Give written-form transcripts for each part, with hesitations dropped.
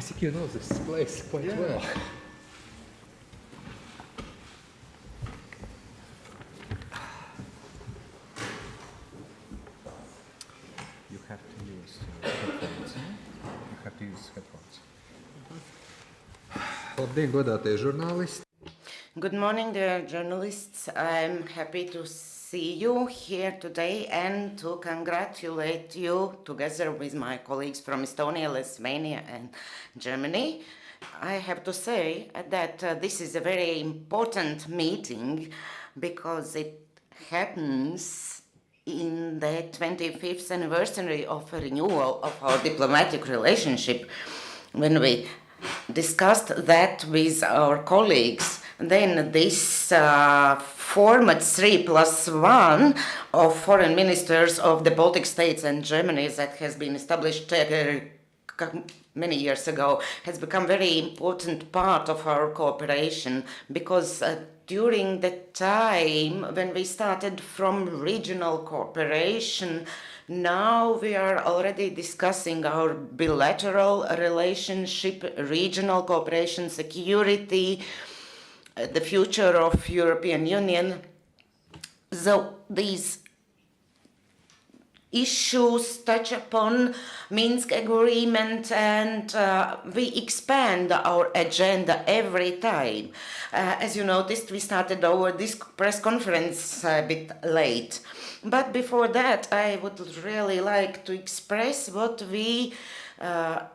think you know this place quite well. You have to use headphones. You have to use headphones. Labdien, godātie žurnālisti! Good morning, dear journalists. I'm happy to see you here today and to congratulate you together with my colleagues from Estonia, Lithuania and Germany. I have to say that this is a very important meeting because it happens in the 25th anniversary of a renewal of our diplomatic relationship. When we discussed that with our colleagues, then this format 3+1 of foreign ministers of the Baltic states and Germany that has been established many years ago has become a very important part of our cooperation because during the time when we started from regional cooperation, now we are already discussing our bilateral relationship, regional cooperation, security, the future of European Union. So these issues touch upon Minsk agreement and we expand our agenda every time. As you noticed, we started this press conference a bit late. But before that, I would really like to express what we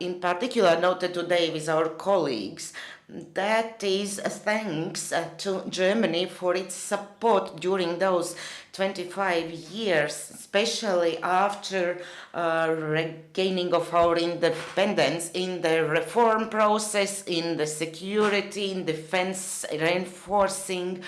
in particular noted today with our colleagues. That is thanks to Germany for its support during those 25 years, especially after regaining of our independence in the reform process, in the security, in defense, reinforcing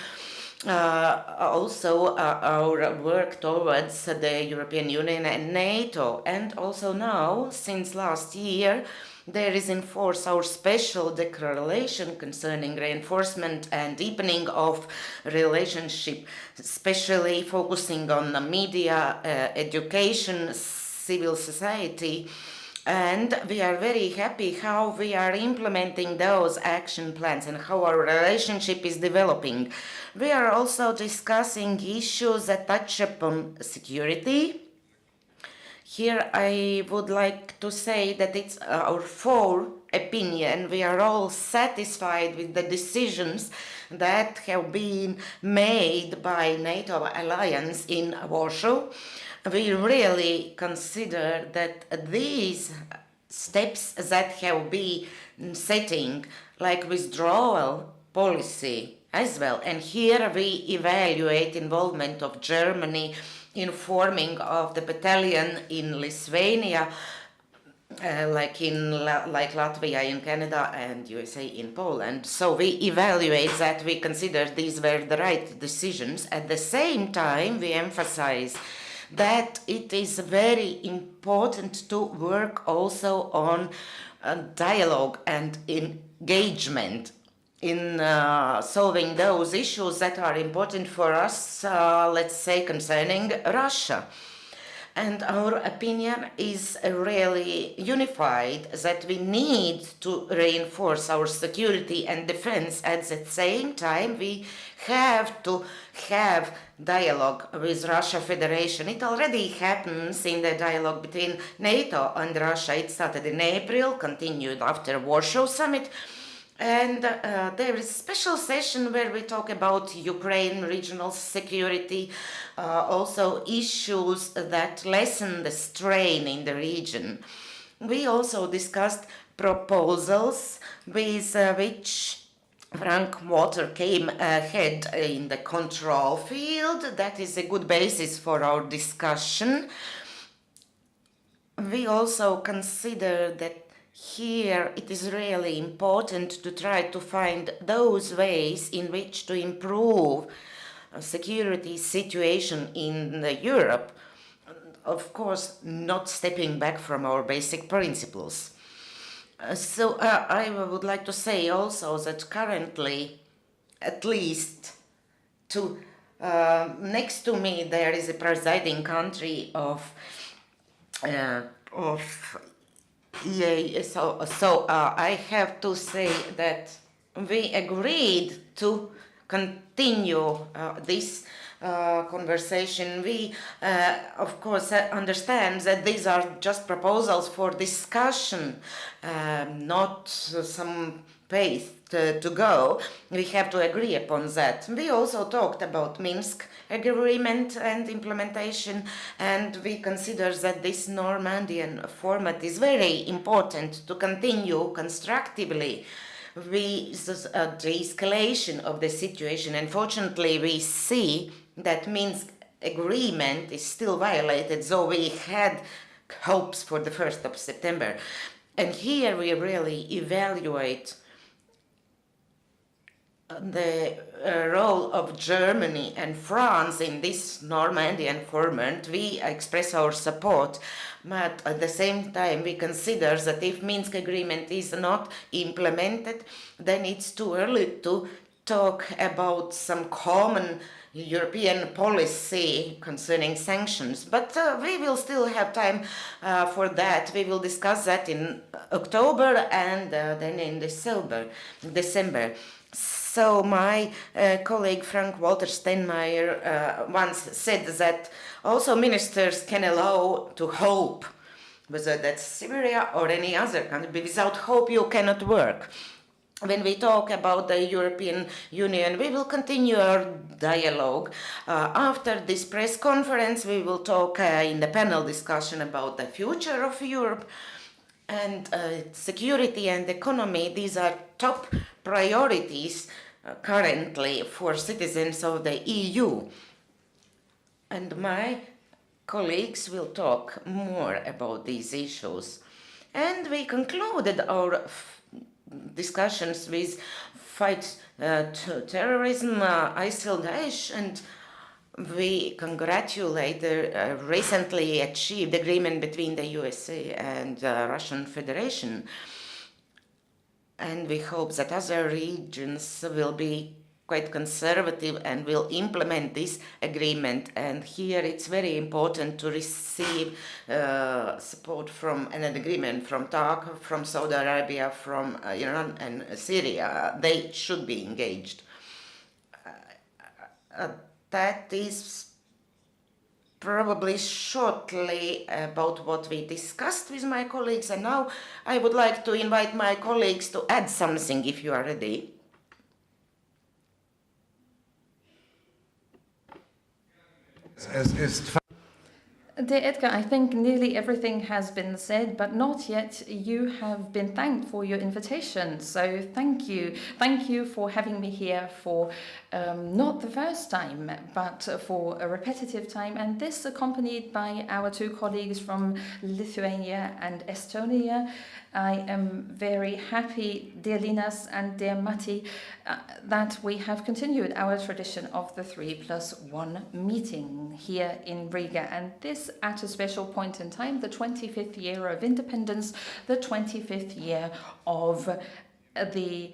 also our work towards the European Union and NATO. And also now, since last year, there is in force our special declaration concerning reinforcement and deepening of relationship, especially focusing on the media, education, civil society. And we are very happy how we are implementing those action plans and how our relationship is developing. We are also discussing issues that touch upon security. Here I would like to say that it's our full opinion. We are all satisfied with the decisions that have been made by NATO alliance in Warsaw. We really consider that these steps that have been setting, like withdrawal policy as well, and here we evaluate involvement of Germany in forming of the battalion in Lithuania, like Latvia in Canada and USA in Poland. So we evaluate that, we consider these were the right decisions. At the same time, we emphasize that it is very important to work also on dialogue and engagement in solving those issues that are important for us, let's say, concerning Russia. And our opinion is really unified that we need to reinforce our security and defense. At the same time, we have to have dialogue with Russia Federation. It already happens in the dialogue between NATO and Russia. It started in April, continued after Warsaw Summit. And there is a special session where we talk about Ukraine, regional security, also issues that lessen the strain in the region. We also discussed proposals with which Frank Walter came ahead in the control field. That is a good basis for our discussion. We also consider that here it is really important to try to find those ways in which to improve security situation in Europe, of course not stepping back from our basic principles. So I would like to say also that currently, at least next to me, there is a presiding country of Yeah, so I have to say that we agreed to continue this conversation. We, of course, understand that these are just proposals for discussion, not some pace to go. We have to agree upon that. We also talked about Minsk agreement and implementation, and we consider that this Normandian format is very important to continue constructively with the escalation of the situation. Unfortunately, we see that Minsk agreement is still violated, so we had hopes for the 1st of September. And here we really evaluate the role of Germany and France in this Normandian format. We express our support, but at the same time we consider that if Minsk agreement is not implemented, then it's too early to talk about some common European policy concerning sanctions. But we will still have time for that. We will discuss that in October and then in December. So my colleague Frank-Walter Steinmeier once said that also ministers can allow to hope, whether that's Syria or any other country. Without hope you cannot work. When we talk about the European Union, we will continue our dialogue. After this press conference, we will talk in the panel discussion about the future of Europe. And security and economy, these are top priorities currently for citizens of the EU. And my colleagues will talk more about these issues. And we concluded our discussions with fight to terrorism, ISIL, Daesh, and we congratulate the recently achieved agreement between the USA and Russian Federation. And we hope that other regions will be quite conservative and will implement this agreement. And here it's very important to receive support from an agreement from Turkey, from Saudi Arabia, from Iran and Syria. They should be engaged. That is probably shortly about what we discussed with my colleagues, and now I would like to invite my colleagues to add something if you are ready. Dear Edgar, I think nearly everything has been said, but not yet you have been thanked for your invitation. So thank you. Thank you for having me here for not the first time, but for a repetitive time. And this accompanied by our two colleagues from Lithuania and Estonia. I am very happy, dear Linas and dear Matti, that we have continued our tradition of the 3+1 meeting here in Riga, and this at a special point in time, the 25th year of independence, the 25th year of the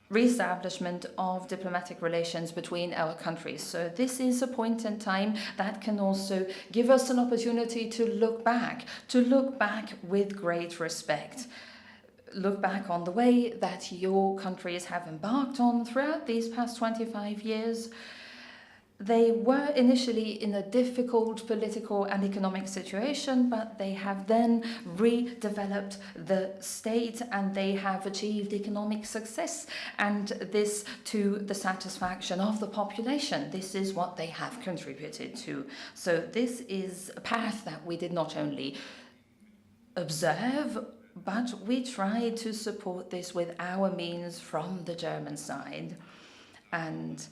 re-establishment of diplomatic relations between our countries. So this is a point in time that can also give us an opportunity to look back with great respect. Look back on the way that your countries have embarked on throughout these past 25 years. They were initially in a difficult political and economic situation, but they have then redeveloped the state and they have achieved economic success, and this to the satisfaction of the population. This is what they have contributed to. So this is a path that we did not only observe, but we tried to support this with our means from the German side. And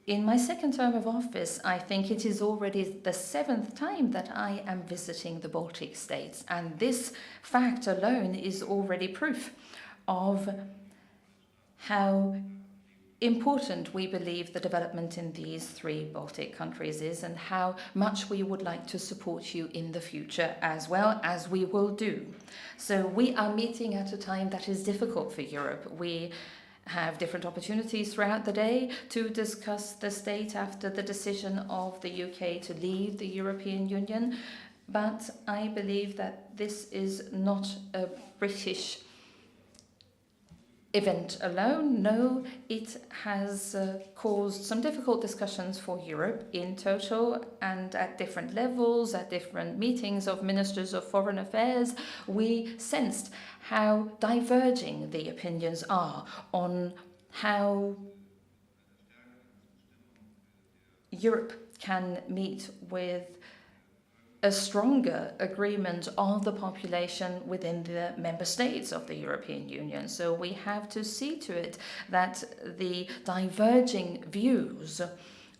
in my second term of office, I think it is already the 7th time that I am visiting the Baltic states, and this fact alone is already proof of how important we believe the development in these 3 Baltic countries is, and how much we would like to support you in the future as well, as we will do. So we are meeting at a time that is difficult for Europe. We have different opportunities throughout the day to discuss the state after the decision of the UK to leave the European Union. But I believe that this is not a British event alone. No, it has caused some difficult discussions for Europe in total, and at different levels, at different meetings of ministers of foreign affairs, we sensed how diverging the opinions are on how Europe can meet with a stronger agreement of the population within the member states of the European Union. So we have to see to it that the diverging views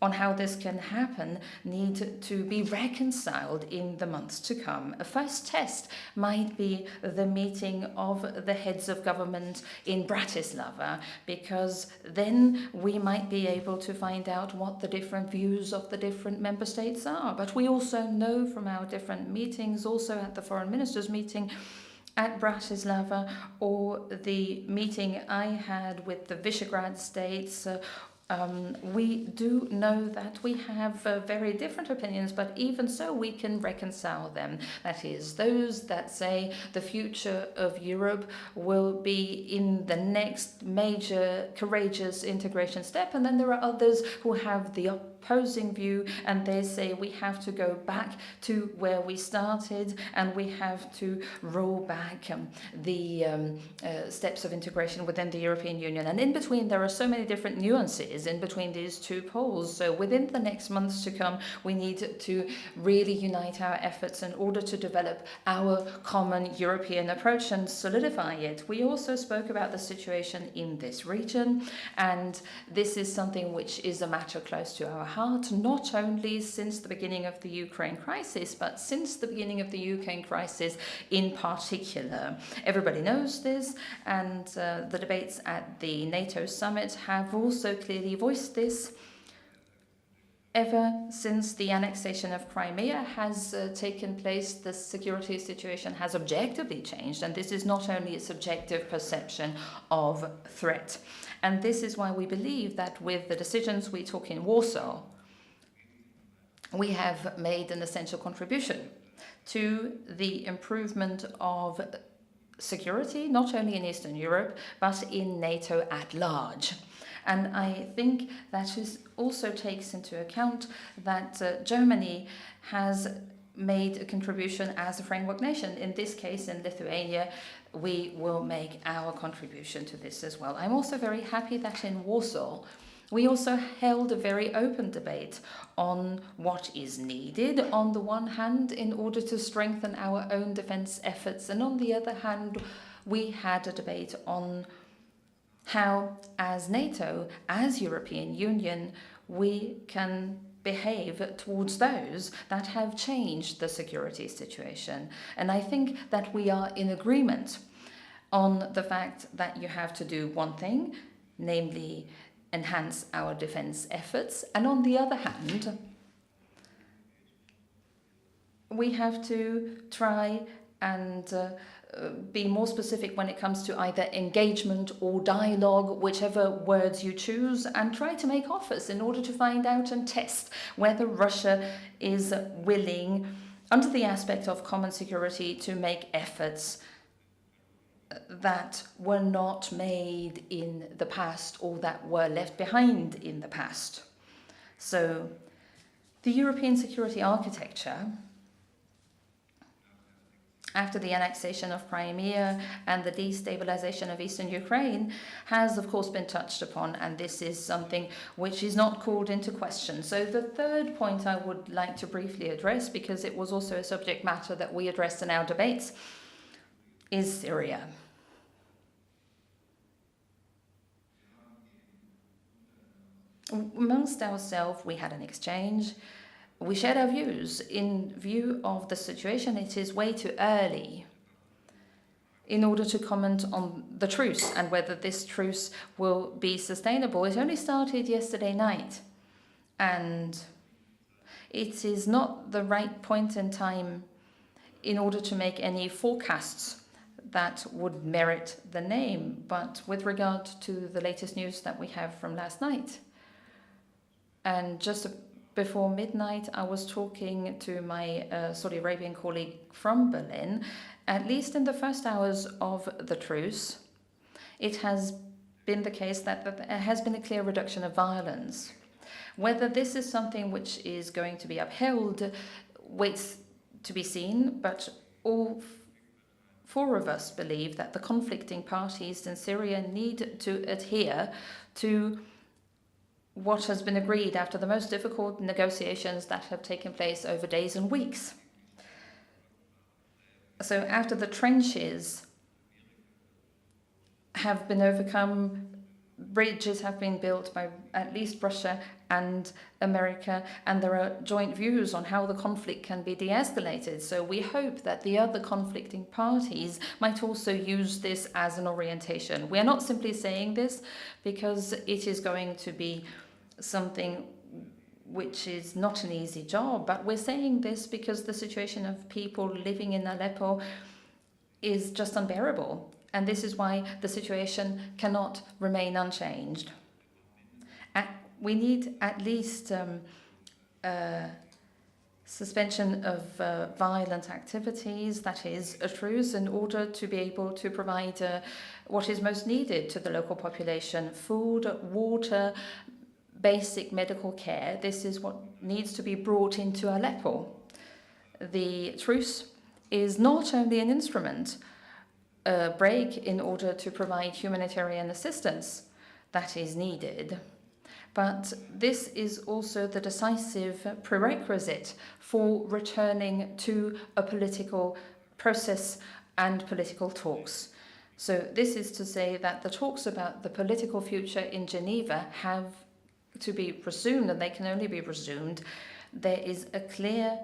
on how this can happen need to be reconciled in the months to come. A first test might be the meeting of the heads of government in Bratislava, because then we might be able to find out what the different views of the different member states are. But we also know from our different meetings, also at the foreign ministers meeting at Bratislava, or the meeting I had with the Visegrad states, we do know that we have very different opinions, but even so we can reconcile them. That is, those that say the future of Europe will be in the next major courageous integration step, and then there are others who have the opposing view, and they say we have to go back to where we started and we have to roll back the steps of integration within the European Union. And in between there are so many different nuances in between these two poles. So within the next months to come, we need to really unite our efforts in order to develop our common European approach and solidify it. We also spoke about the situation in this region, and this is something which is a matter close to our heart, not only since the beginning of the Ukraine crisis, but since the beginning of the Ukraine crisis in particular. Everybody knows this, and the debates at the NATO summit have also clearly voiced this. Ever since the annexation of Crimea has taken place, the security situation has objectively changed, and this is not only a subjective perception of threat. And this is why we believe that with the decisions we took in Warsaw, we have made an essential contribution to the improvement of security, not only in Eastern Europe, but in NATO at large. And I think that also takes into account that Germany has made a contribution as a framework nation. In this case, in Lithuania, we will make our contribution to this as well. I'm also very happy that in Warsaw, we also held a very open debate on what is needed, on the one hand, in order to strengthen our own defense efforts, and on the other hand, we had a debate on how, as NATO, as European Union, we can behave towards those that have changed the security situation. And I think that we are in agreement on the fact that you have to do one thing, namely enhance our defense efforts, and on the other hand, we have to try and be more specific when it comes to either engagement or dialogue, whichever words you choose, and try to make offers in order to find out and test whether Russia is willing, under the aspect of common security, to make efforts that were not made in the past or that were left behind in the past. So the European security architecture, after the annexation of Crimea and the destabilization of eastern Ukraine, has of course been touched upon, and this is something which is not called into question. So the third point I would like to briefly address, because it was also a subject matter that we addressed in our debates, is Syria. Amongst ourselves, we had an exchange. We shared our views. In view of the situation, it is way too early in order to comment on the truce and whether this truce will be sustainable. It only started yesterday night, and it is not the right point in time in order to make any forecasts that would merit the name. But with regard to the latest news that we have from last night, and just before midnight, I was talking to my Saudi Arabian colleague from Berlin. At least in the first hours of the truce, it has been the case that there has been a clear reduction of violence. Whether this is something which is going to be upheld waits to be seen, but all four of us believe that the conflicting parties in Syria need to adhere to what has been agreed after the most difficult negotiations that have taken place over days and weeks. So after the trenches have been overcome, bridges have been built by at least Russia and America, and there are joint views on how the conflict can be de-escalated. So we hope that the other conflicting parties might also use this as an orientation. We are not simply saying this because it is going to be something which is not an easy job, but we're saying this because the situation of people living in Aleppo is just unbearable. And this is why the situation cannot remain unchanged. We need at least suspension of violent activities, that is a truce, in order to be able to provide what is most needed to the local population: food, water, basic medical care. This is what needs to be brought into Aleppo. The truce is not only an instrument, a break in order to provide humanitarian assistance that is needed, but this is also the decisive prerequisite for returning to a political process and political talks. So this is to say that the talks about the political future in Geneva have to be resumed, and they can only be resumed. There is a clear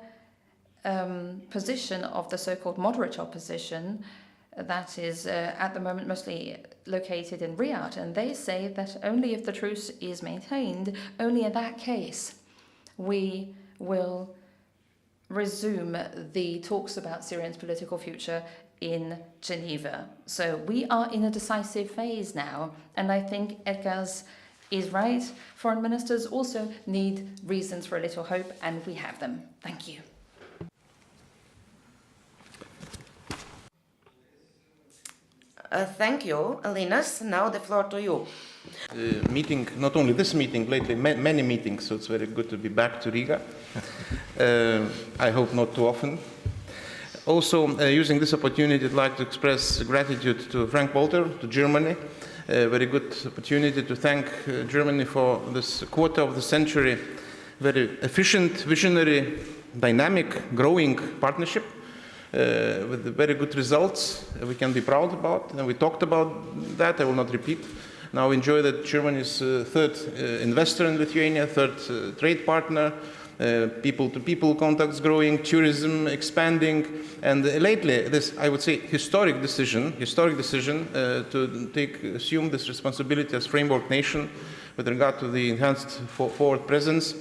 position of the so-called moderate opposition that is at the moment mostly located in Riyadh, and they say that only if the truce is maintained, only in that case, we will resume the talks about Syria's political future in Geneva. So we are in a decisive phase now, and I think Edgar's is right. Foreign ministers also need reasons for a little hope, and we have them. Thank you. Thank you, Linas. Now the floor to you. Meeting, not only this meeting, lately many meetings, so it's very good to be back to Riga. I hope not too often. Also, using this opportunity, I'd like to express gratitude to Frank Walter, to Germany. A very good opportunity to thank Germany for this quarter of the century, very efficient, visionary, dynamic, growing partnership with very good results we can be proud about. And we talked about that, I will not repeat. Now enjoy that Germany is third investor in Lithuania, third trade partner, people-to-people contacts growing, tourism expanding, and lately this, I would say, historic decision to assume this responsibility as framework nation with regard to the enhanced forward presence.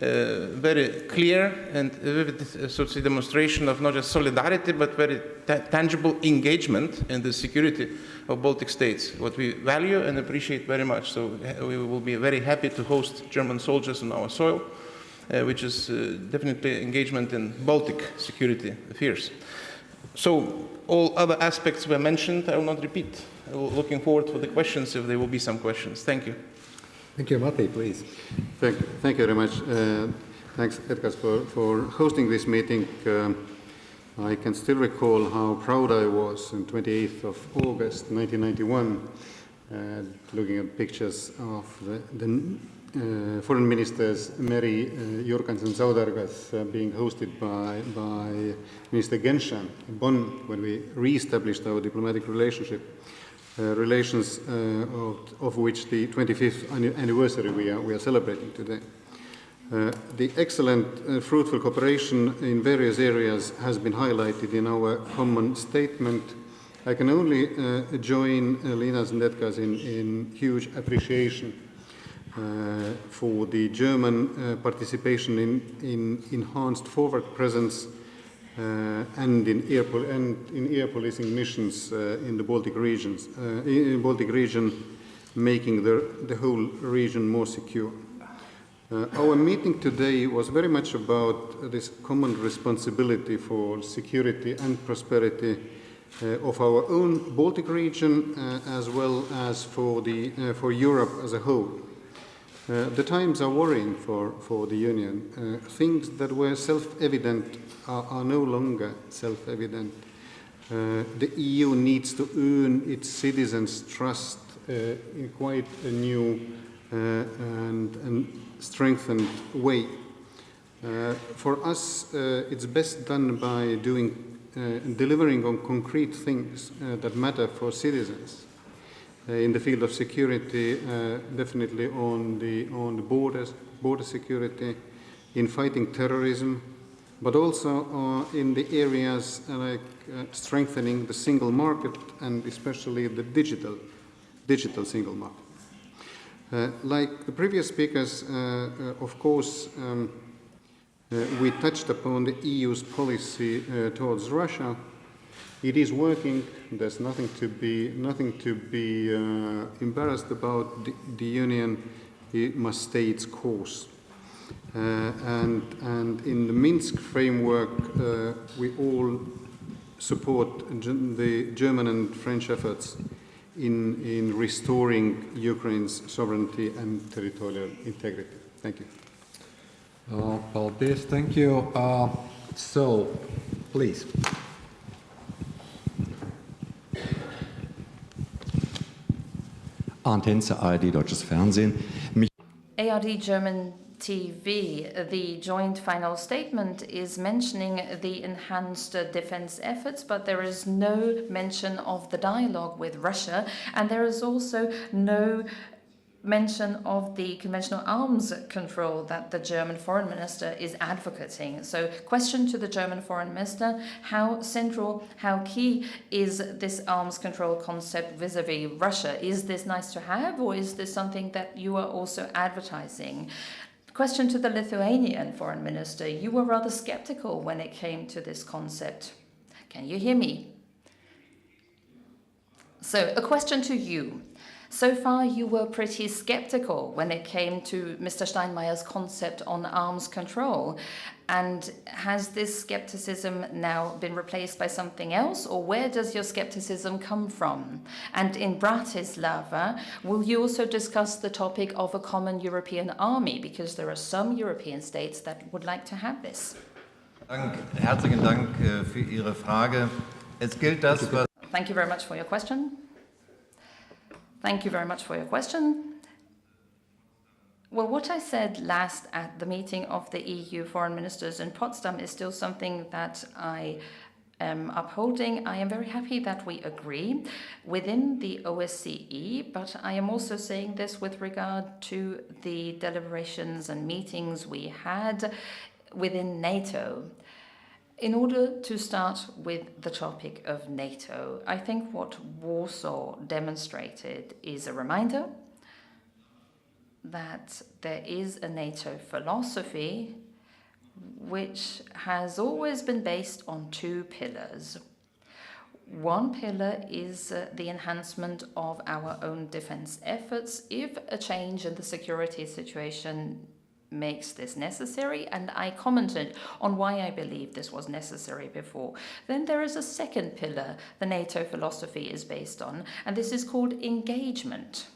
Very clear and vivid sort of demonstration of not just solidarity but very tangible engagement in the security of Baltic states, what we value and appreciate very much. So we will be very happy to host German soldiers on our soil, which is definitely engagement in Baltic security affairs. So all other aspects were mentioned, I will not repeat. Looking forward for the questions if there will be some questions. Thank you. Thank you. Matti, please. Thank you very much. Thanks, Edgar, for hosting this meeting. I can still recall how proud I was on 28th of August 1991, looking at pictures of the foreign ministers Meri, Jurkans and Saudargas being hosted by Minister Genscher in Bonn when we re-established our diplomatic relations of which the 25th anniversary we are celebrating today. The excellent fruitful cooperation in various areas has been highlighted in our common statement. I can only join Linas and Edgar's in huge appreciation for the German participation in enhanced forward presence and in air policing missions in the Baltic regions, making the whole region more secure. Our meeting today was very much about this common responsibility for security and prosperity of our own Baltic region as well as for Europe as a whole. The times are worrying for the Union. Things that were self-evident are no longer self-evident. The EU needs to earn its citizens' trust in quite a new and strengthened way. For us, it's best done by delivering on concrete things that matter for citizens. In the field of security, definitely on the border security, in fighting terrorism, but also in the areas like strengthening the single market and especially the digital single market. Like the previous speakers, of course, we touched upon the EU's policy towards Russia. It is working. There's nothing to be embarrassed about. The Union must stay its course. And in the Minsk framework, we all support the German and French efforts in restoring Ukraine's sovereignty and territorial integrity. Thank you. Paldies, thank you. So, please. Arndt Henze, ARD Deutsches Fernsehen. ARD German TV, the joint final statement is mentioning the enhanced defense efforts, but there is no mention of the dialogue with Russia, and there is also no mention of the conventional arms control that the German foreign minister is advocating. So, question to the German foreign minister, how central, how key is this arms control concept vis-a-vis Russia? Is this nice to have, or is this something that you are also advertising? Question to the Lithuanian foreign minister, you were rather skeptical when it came to this concept. Can you hear me? So, a question to you. So far, you were pretty skeptical when it came to Mr. Steinmeier's concept on arms control. And has this skepticism now been replaced by something else, or where does your skepticism come from? And in Bratislava, will you also discuss the topic of a common European army? Because there are some European states that would like to have this. Herzlichen Dank für Ihre Frage. Es gilt das, was Thank you very much for your question. Thank you very much for your question. Well, what I said last at the meeting of the EU foreign ministers in Potsdam is still something that I am upholding. I am very happy that we agree within the OSCE, but I am also saying this with regard to the deliberations and meetings we had within NATO. In order to start with the topic of NATO, I think what Warsaw demonstrated is a reminder that there is a NATO philosophy which has always been based on two pillars. One pillar is the enhancement of our own defense efforts if a change in the security situation makes this necessary, and I commented on why I believe this was necessary before. Then there is a second pillar the NATO philosophy is based on, and this is called engagement,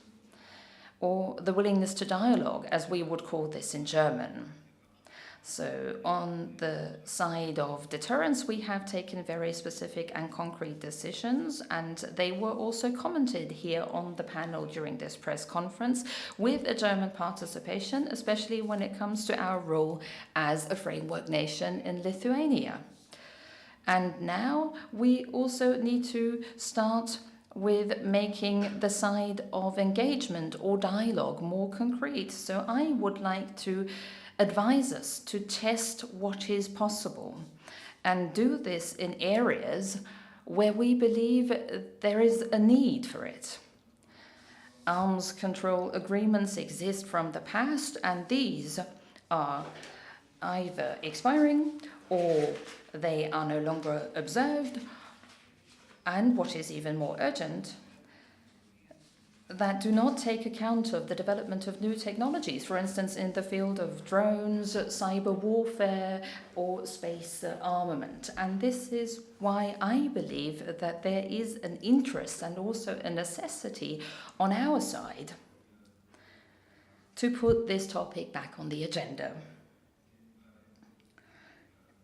or the willingness to dialogue, as we would call this in German. So on the side of deterrence, we have taken very specific and concrete decisions, and they were also commented here on the panel during this press conference with a German participation, especially when it comes to our role as a framework nation in Lithuania. And now we also need to start with making the side of engagement or dialogue more concrete. So I would like to advise us to test what is possible and do this in areas where we believe there is a need for it. Arms control agreements exist from the past, and these are either expiring or they are no longer observed. And what is even more urgent, that do not take account of the development of new technologies, for instance, in the field of drones, cyber warfare, or space armament. And this is why I believe that there is an interest and also a necessity on our side to put this topic back on the agenda.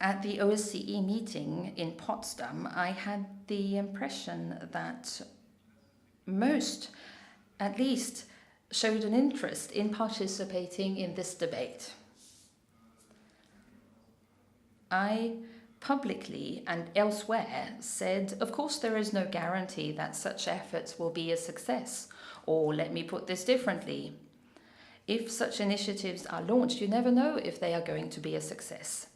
At the OSCE meeting in Potsdam, I had the impression that most, at least, showed an interest in participating in this debate. I publicly and elsewhere said, of course, there is no guarantee that such efforts will be a success. Or let me put this differently. If such initiatives are launched, you never know if they are going to be a success.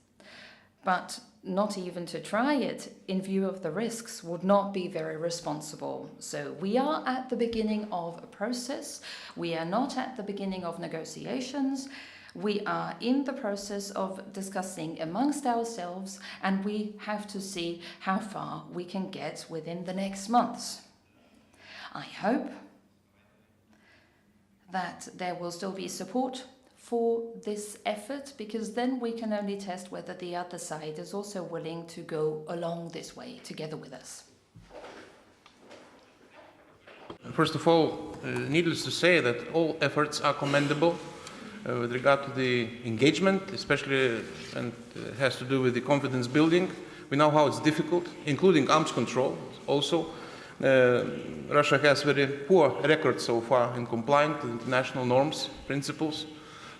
But not even to try it in view of the risks would not be very responsible. So we are at the beginning of a process. We are not at the beginning of negotiations. We are in the process of discussing amongst ourselves, and we have to see how far we can get within the next months. I hope that there will still be support for this effort, because then we can only test whether the other side is also willing to go along this way together with us. First of all, needless to say that all efforts are commendable with regard to the engagement, especially when it has to do with the confidence building. We know how it's difficult, including arms control also. Russia has very poor record so far in complying to international norms, principles.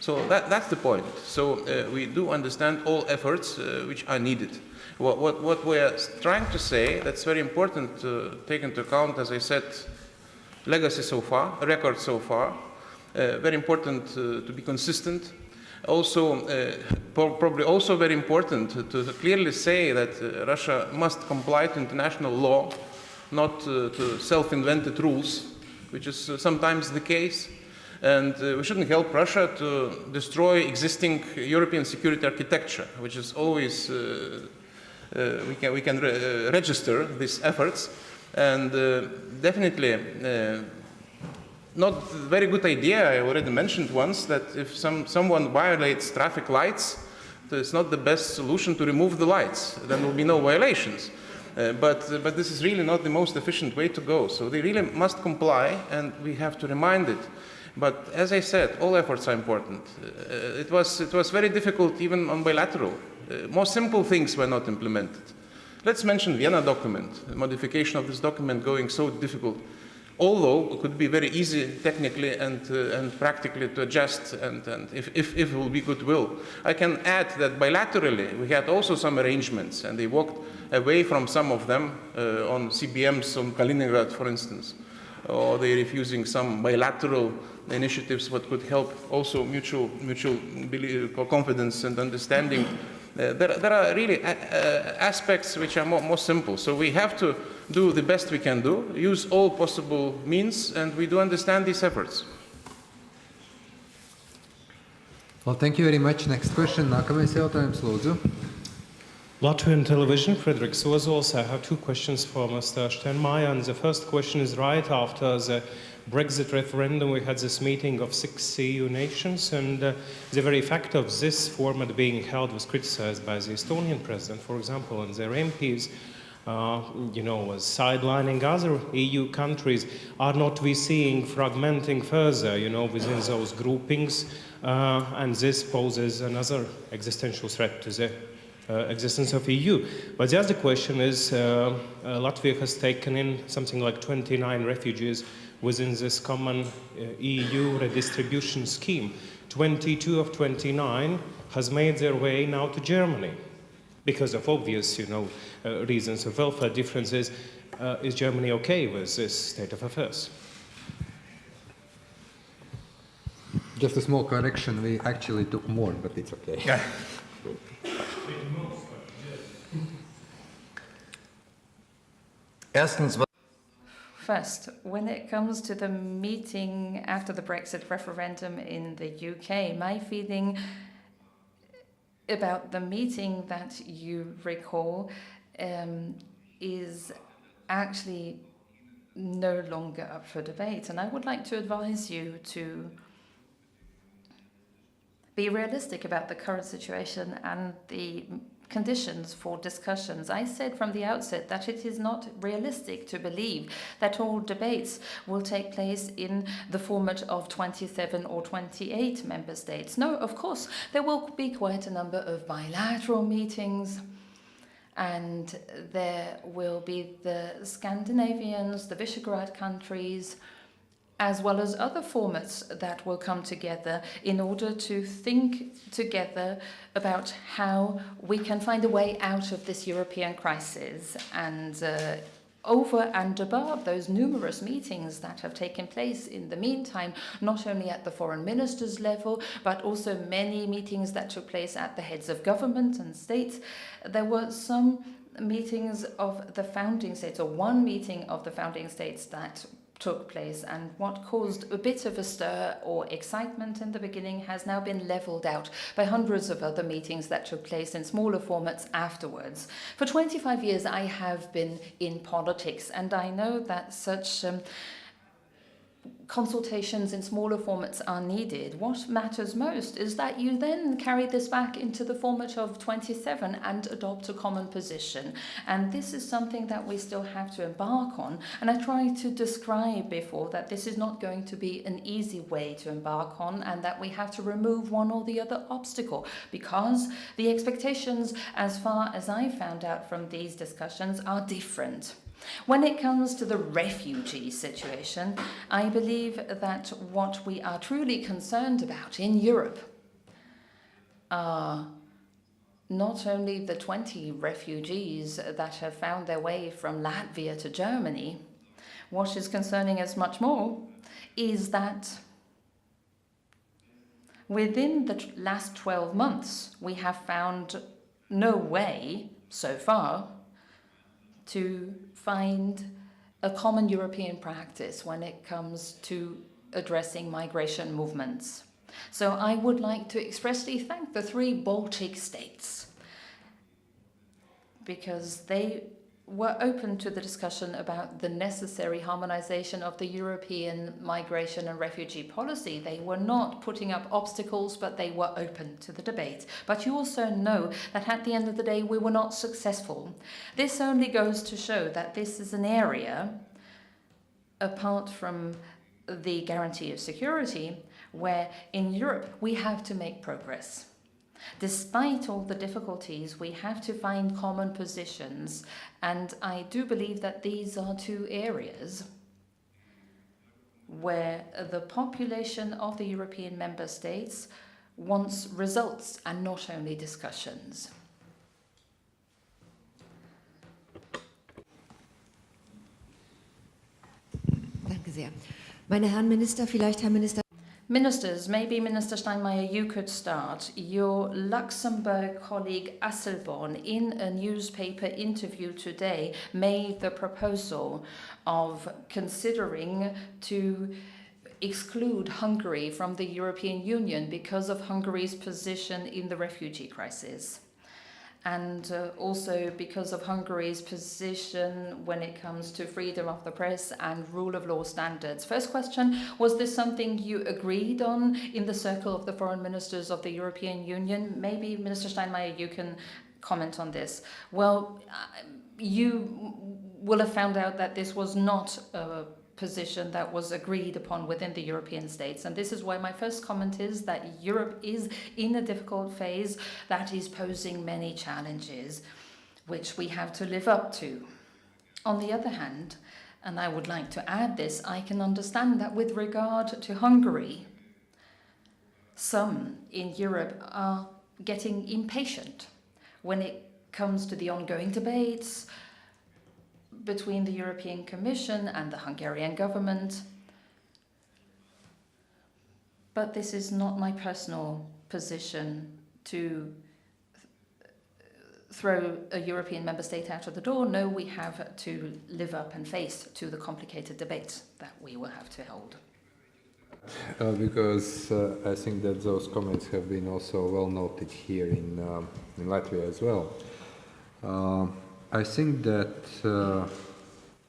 So that's the point. So we do understand all efforts which are needed. What we are trying to say, that's very important to take into account, as I said, legacy so far, record so far, very important to be consistent. Also, probably also very important to clearly say that Russia must comply to international law, not to self-invented rules, which is sometimes the case. And we shouldn't help Russia to destroy existing European security architecture, which is always, we can register these efforts. And definitely not a very good idea, I already mentioned once, that if someone violates traffic lights, it's not the best solution to remove the lights. Then there will be no violations. But this is really not the most efficient way to go. So they really must comply, and we have to remind it. But as I said, all efforts are important. It was very difficult even on bilateral. More simple things were not implemented. Let's mention Vienna document, the modification of this document going so difficult. Although it could be very easy technically and practically to adjust, and if it will be goodwill. I can add that bilaterally we had also some arrangements, and they walked away from some of them on CBMs on Kaliningrad, for instance. Or they're refusing some bilateral initiatives what could help also mutual confidence and understanding. There are really aspects which are more simple. So we have to do the best we can do, use all possible means, and we do understand these efforts. Well, thank you very much. Next question. Nākamais jautājums, lūdzu. Latvian television, Frederick Sozols. I have two questions for Mr. Steinmeier. And the first question is right after the Brexit referendum, we had this meeting of 6 EU nations, and the very fact of this format being held was criticized by the Estonian president, for example, and their MPs, was sidelining other EU countries. Are not we seeing fragmenting further, within those groupings, and this poses another existential threat to the existence of EU. But the other question is, Latvia has taken in something like 29 refugees within this common EU redistribution scheme. 22 of 29 has made their way now to Germany because of obvious, reasons of welfare differences. Is Germany okay with this state of affairs? Just a small correction. We actually took more, but it's okay. Yeah. First, when it comes to the meeting after the Brexit referendum in the UK, my feeling about the meeting that you recall is actually no longer up for debate. And I would like to advise you to be realistic about the current situation and the conditions for discussions. I said from the outset that it is not realistic to believe that all debates will take place in the format of 27 or 28 member states. No, of course, there will be quite a number of bilateral meetings, and there will be the Scandinavians, the Visegrad countries, as well as other formats that will come together in order to think together about how we can find a way out of this European crisis. And over and above those numerous meetings that have taken place in the meantime, not only at the foreign ministers level, but also many meetings that took place at the heads of government and states, there were some meetings of the founding states, or one meeting of the founding states that took place, and what caused a bit of a stir or excitement in the beginning has now been leveled out by hundreds of other meetings that took place in smaller formats afterwards. For 25 years I have been in politics, and I know that such consultations in smaller formats are needed. What matters most is that you then carry this back into the format of 27 and adopt a common position. And this is something that we still have to embark on. And I tried to describe before that this is not going to be an easy way to embark on, and that we have to remove one or the other obstacle, because the expectations, as far as I found out from these discussions, are different. When it comes to the refugee situation, I believe that what we are truly concerned about in Europe are not only the 20 refugees that have found their way from Latvia to Germany. What is concerning us much more is that within the last 12 months, we have found no way so far to find a common European practice when it comes to addressing migration movements. So I would like to expressly thank the 3 Baltic states, because they were open to the discussion about the necessary harmonization of the European migration and refugee policy. They were not putting up obstacles, but they were open to the debate. But you also know that at the end of the day, we were not successful. This only goes to show that this is an area, apart from the guarantee of security, where in Europe we have to make progress. Despite all the difficulties, we have to find common positions, and I do believe that these are 2 areas where the population of the European member states wants results and not only discussions. Danke sehr. Meine Herren Minister, vielleicht Herr Minister. Ministers, maybe Minister Steinmeier, you could start. Your Luxembourg colleague Asselborn, in a newspaper interview today, made the proposal of considering to exclude Hungary from the European Union because of Hungary's position in the refugee crisis, and also because of Hungary's position when it comes to freedom of the press and rule of law standards. First question, was this something you agreed on in the circle of the foreign ministers of the European Union? Maybe Minister Steinmeier, you can comment on this. Well, you will have found out that this was not a position that was agreed upon within the European states. And this is why my first comment is that Europe is in a difficult phase that is posing many challenges, which we have to live up to. On the other hand, and I would like to add this, I can understand that with regard to Hungary, some in Europe are getting impatient when it comes to the ongoing debates between the European Commission and the Hungarian government. But this is not my personal position to throw a European member state out of the door. No, we have to live up and face to the complicated debates that we will have to hold. Because I think that those comments have been also well noted here in Latvia as well. I think that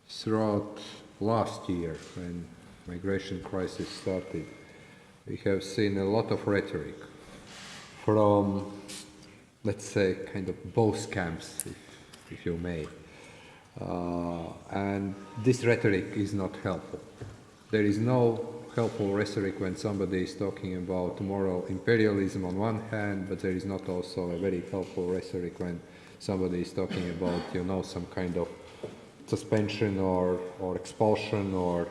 throughout last year when migration crisis started, we have seen a lot of rhetoric from, let's say, kind of both camps, if you may. And this rhetoric is not helpful. There is no helpful rhetoric when somebody is talking about moral imperialism on one hand, but there is not also a very helpful rhetoric when somebody is talking about, you know, some kind of suspension or expulsion or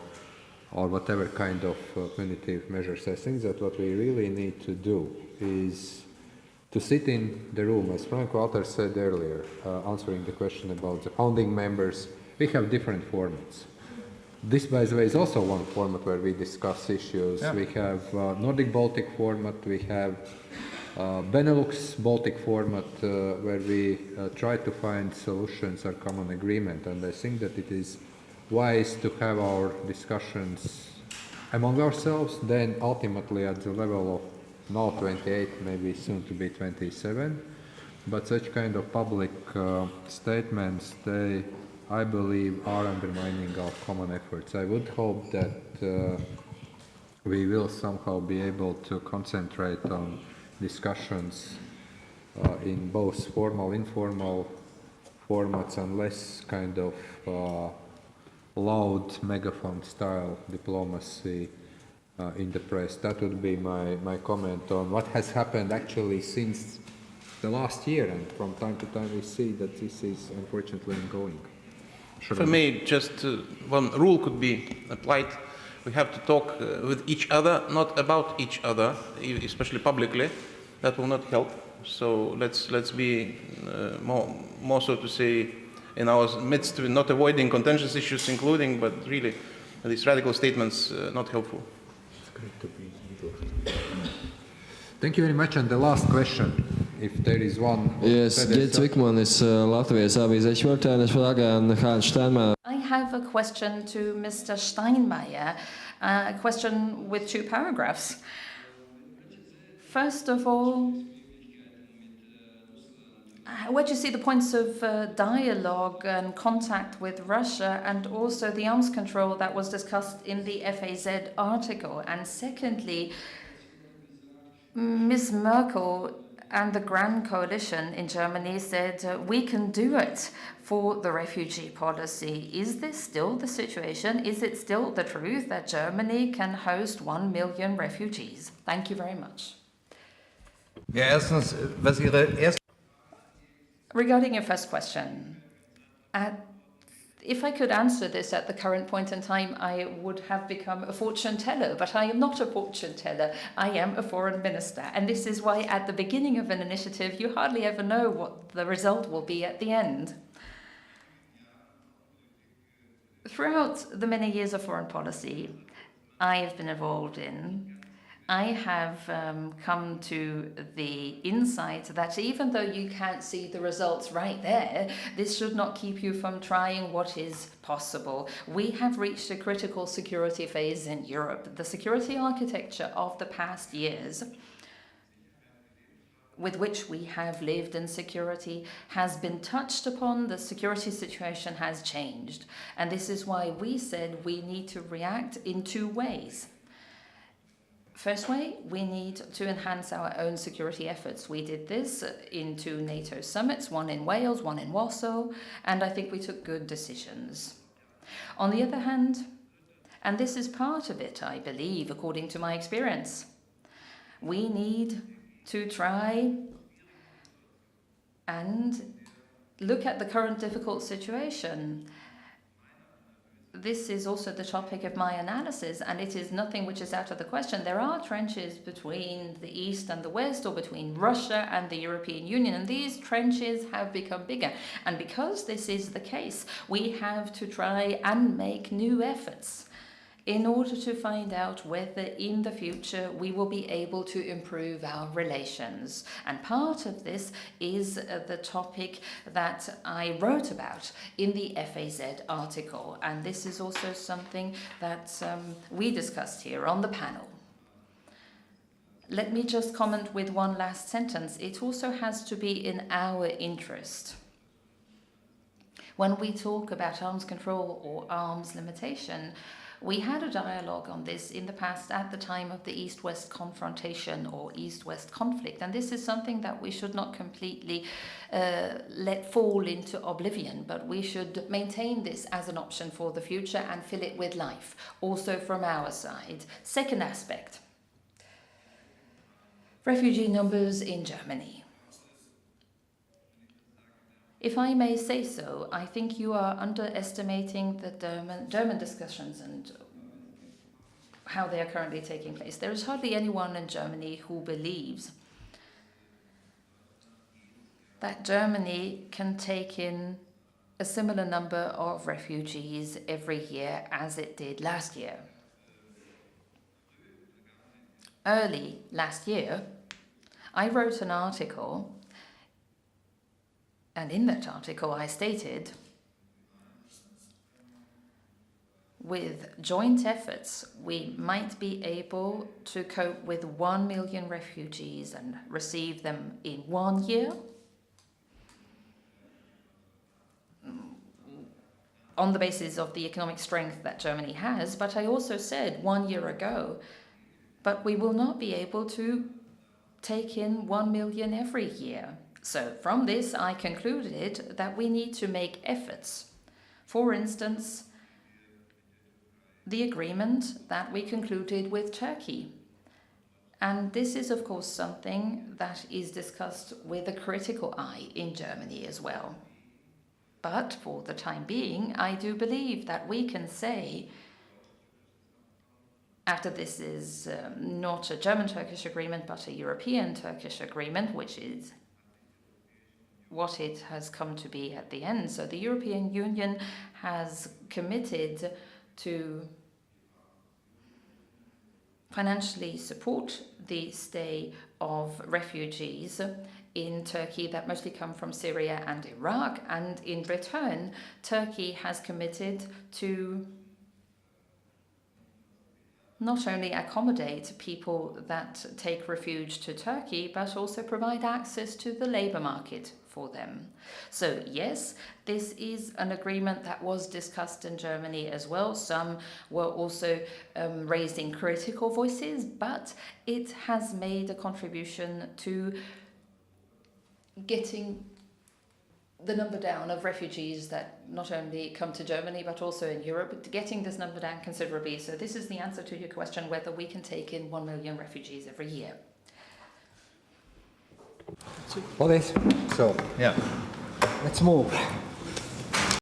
whatever kind of punitive measures. I think that what we really need to do is to sit in the room, as Frank Walter said earlier, answering the question about the founding members. We have different formats. This, by the way, is also one format where we discuss issues. Yeah. We have Nordic-Baltic format, we have Benelux-Baltic format, where we try to find solutions or common agreement. And I think that it is wise to have our discussions among ourselves, then ultimately at the level of now 28, maybe soon to be 27. But such kind of public statements, they, I believe, are undermining our common efforts. I would hope that we will somehow be able to concentrate on discussions in both formal, informal formats and less kind of loud megaphone style diplomacy in the press. That would be my comment on what has happened actually since the last year, and from time to time we see that this is unfortunately ongoing. For me, just one rule could be applied. We have to talk with each other, not about each other, especially publicly. That will not help. So let's be more so to say in our midst, not avoiding contentious issues, including, but really these radical statements not helpful. It's great to be here. Thank you very much. And the last question, if there is one. Yes, Gets Wickmanis, Latvijas avīzes Švartēnes Fraga and Hans Steinmeier. I have a question to Mr. Steinmeier, a question with 2 paragraphs. First of all, where do you see the points of dialogue and contact with Russia, and also the arms control that was discussed in the FAZ article? And secondly, Ms. Merkel and the Grand Coalition in Germany said, we can do it for the refugee policy. Is this still the situation? Is it still the truth that Germany can host 1 million refugees? Thank you very much. Regarding your first question, if I could answer this at the current point in time, I would have become a fortune teller, but I am not a fortune teller. I am a foreign minister. And this is why at the beginning of an initiative, you hardly ever know what the result will be at the end. Throughout the many years of foreign policy I have been involved in, I have come to the insight that even though you can't see the results right there, this should not keep you from trying what is possible. We have reached a critical security phase in Europe. The security architecture of the past years with which we have lived in security has been touched upon. The security situation has changed. And this is why we said we need to react in 2 ways. First way, we need to enhance our own security efforts. We did this in 2 NATO summits, one in Wales, one in Warsaw, and I think we took good decisions. On the other hand, and this is part of it, I believe, according to my experience, we need to try and look at the current difficult situation. This is also the topic of my analysis, and it is nothing which is out of the question. There are trenches between the East and the West, or between Russia and the European Union, and these trenches have become bigger. And because this is the case, we have to try and make new efforts in order to find out whether in the future we will be able to improve our relations. And part of this is the topic that I wrote about in the FAZ article. And this is also something that we discussed here on the panel. Let me just comment with one last sentence. It also has to be in our interest. When we talk about arms control or arms limitation, we had a dialogue on this in the past at the time of the East-West confrontation or East-West conflict, and this is something that we should not completely let fall into oblivion, but we should maintain this as an option for the future and fill it with life, also from our side. Second aspect, refugee numbers in Germany. If I may say so, I think you are underestimating the German discussions and how they are currently taking place. There is hardly anyone in Germany who believes that Germany can take in a similar number of refugees every year as it did last year. Early last year, I wrote an article, and in that article I stated, with joint efforts, we might be able to cope with 1 million refugees and receive them in 1 year, on the basis of the economic strength that Germany has. But I also said 1 year ago, but we will not be able to take in 1 million every year. So from this, I concluded that we need to make efforts. For instance, the agreement that we concluded with Turkey. And this is, of course, something that is discussed with a critical eye in Germany as well. But for the time being, I do believe that we can say, after this is not a German-Turkish agreement, but a European-Turkish agreement, which is what it has come to be at the end. So the European Union has committed to financially support the stay of refugees in Turkey that mostly come from Syria and Iraq, and in return, Turkey has committed to not only accommodate people that take refuge to Turkey, but also provide access to the labour market for them. So yes, this is an agreement that was discussed in Germany as well. Some were also raising critical voices, but it has made a contribution to getting the number down of refugees that not only come to Germany but also in Europe, getting this number down considerably. So this is the answer to your question, whether we can take in 1 million refugees every year. Paldies. So, yeah. Let's move.